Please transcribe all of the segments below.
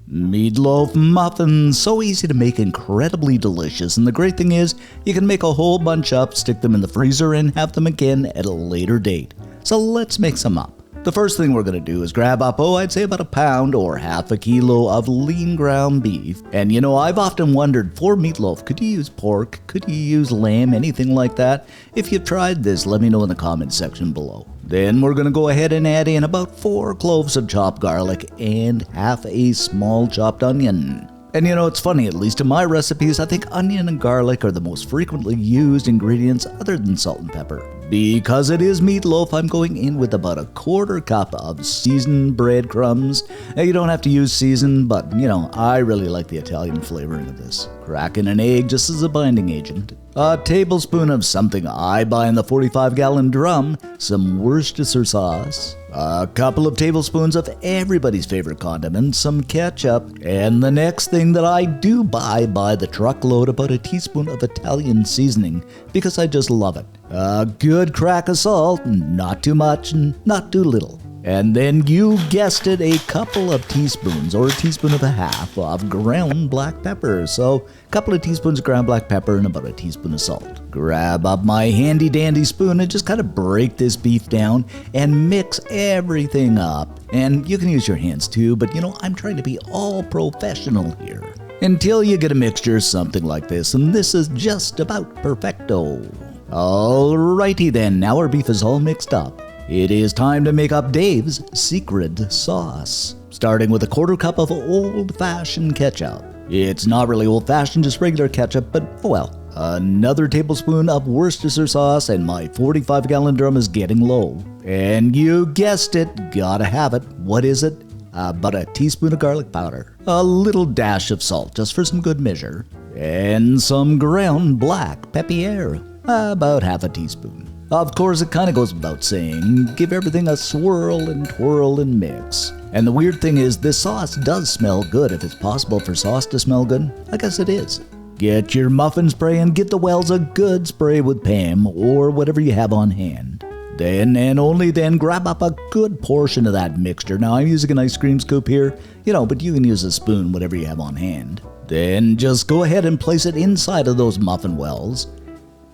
Meatloaf muffins, so easy to make, incredibly delicious, and the great thing is you can make a whole bunch up, stick them in the freezer, and have them again at a later date. So let's make some up. The first thing we're going to do is grab up, I'd say about a pound or half a kilo of lean ground beef. And I've often wondered, for meatloaf, could you use pork? Could you use lamb? Anything like that? If you've tried this, let me know in the comments section below. Then we're going to go ahead and add in about 4 cloves of chopped garlic and half a small chopped onion. And it's funny, at least in my recipes, I think onion and garlic are the most frequently used ingredients other than salt and pepper. Because it is meatloaf, I'm going in with about a 1/4 cup of seasoned breadcrumbs. Now, you don't have to use seasoned, but I really like the Italian flavoring of this. Crack in an egg just as a binding agent. A tablespoon of something I buy in the 45-gallon drum, some Worcestershire sauce, a couple of tablespoons of everybody's favorite condiment, some ketchup, and the next thing that I do buy the truckload, about a teaspoon of Italian seasoning, because I just love it. A good crack of salt, not too much and not too little. And then you guessed it, a couple of teaspoons or a teaspoon and a half of ground black pepper. So a couple of teaspoons of ground black pepper and about a teaspoon of salt. Grab up my handy dandy spoon and just kind of break this beef down and mix everything up. And you can use your hands too, but I'm trying to be all professional here. Until you get a mixture something like this, and this is just about perfecto. Alrighty then, now our beef is all mixed up. It is time to make up Dave's secret sauce. Starting with a 1/4 cup of old-fashioned ketchup. It's not really old-fashioned, just regular ketchup, but oh well. Another tablespoon of Worcestershire sauce, and my 45-gallon drum is getting low. And you guessed it, gotta have it. What is it? About a teaspoon of garlic powder. A little dash of salt, just for some good measure. And some ground black pepper. About half a teaspoon. Of course, it kind of goes without saying, give everything a swirl and twirl and mix. And the weird thing is, this sauce does smell good. If it's possible for sauce to smell good, I guess it is. Get your muffin spray and get the Wells a good spray with Pam or whatever you have on hand. Then and only then grab up a good portion of that mixture. Now I'm using an ice cream scoop here, but you can use a spoon, whatever you have on hand. Then just go ahead and place it inside of those muffin wells.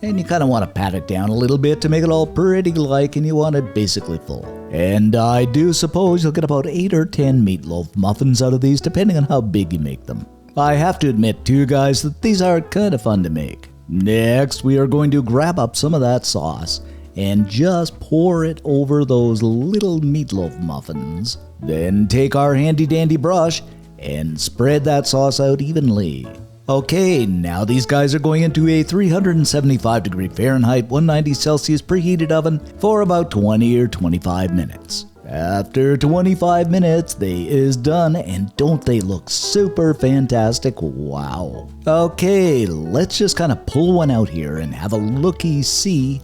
And you kind of want to pat it down a little bit to make it all pretty like, and you want it basically full. And I do suppose you'll get about 8 or 10 meatloaf muffins out of these, depending on how big you make them. I have to admit too, guys, that these are kind of fun to make. Next, we are going to grab up some of that sauce and just pour it over those little meatloaf muffins. Then take our handy dandy brush and spread that sauce out evenly. Okay, now these guys are going into a 375-degree Fahrenheit, 190 Celsius preheated oven for about 20 or 25 minutes. After 25 minutes, they is done, and don't they look super fantastic? Wow. Okay, let's just kind of pull one out here and have a looky-see.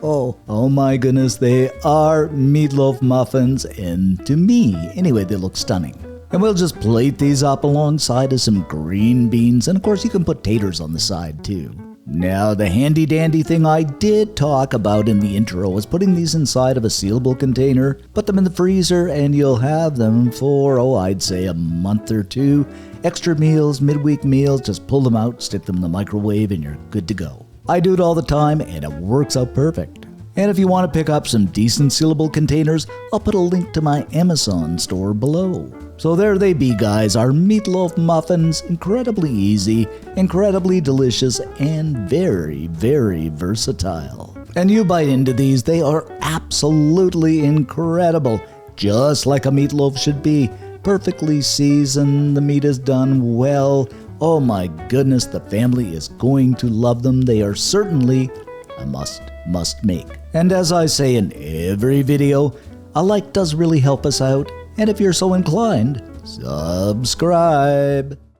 Oh my goodness, they are meatloaf muffins, and to me, anyway, they look stunning. And we'll just plate these up alongside of some green beans, and of course you can put taters on the side too. Now the handy dandy thing I did talk about in the intro was putting these inside of a sealable container, put them in the freezer, and you'll have them for, I'd say a month or two. Extra meals, midweek meals, just pull them out, stick them in the microwave, and you're good to go. I do it all the time, and it works out perfect. And if you want to pick up some decent sealable containers, I'll put a link to my Amazon store below. So there they be, guys, our meatloaf muffins, incredibly easy, incredibly delicious, and very, very versatile. And you bite into these, they are absolutely incredible, just like a meatloaf should be. Perfectly seasoned, the meat is done well. Oh my goodness, the family is going to love them. They are certainly a must make. And as I say in every video, a like does really help us out, and if you're so inclined, subscribe.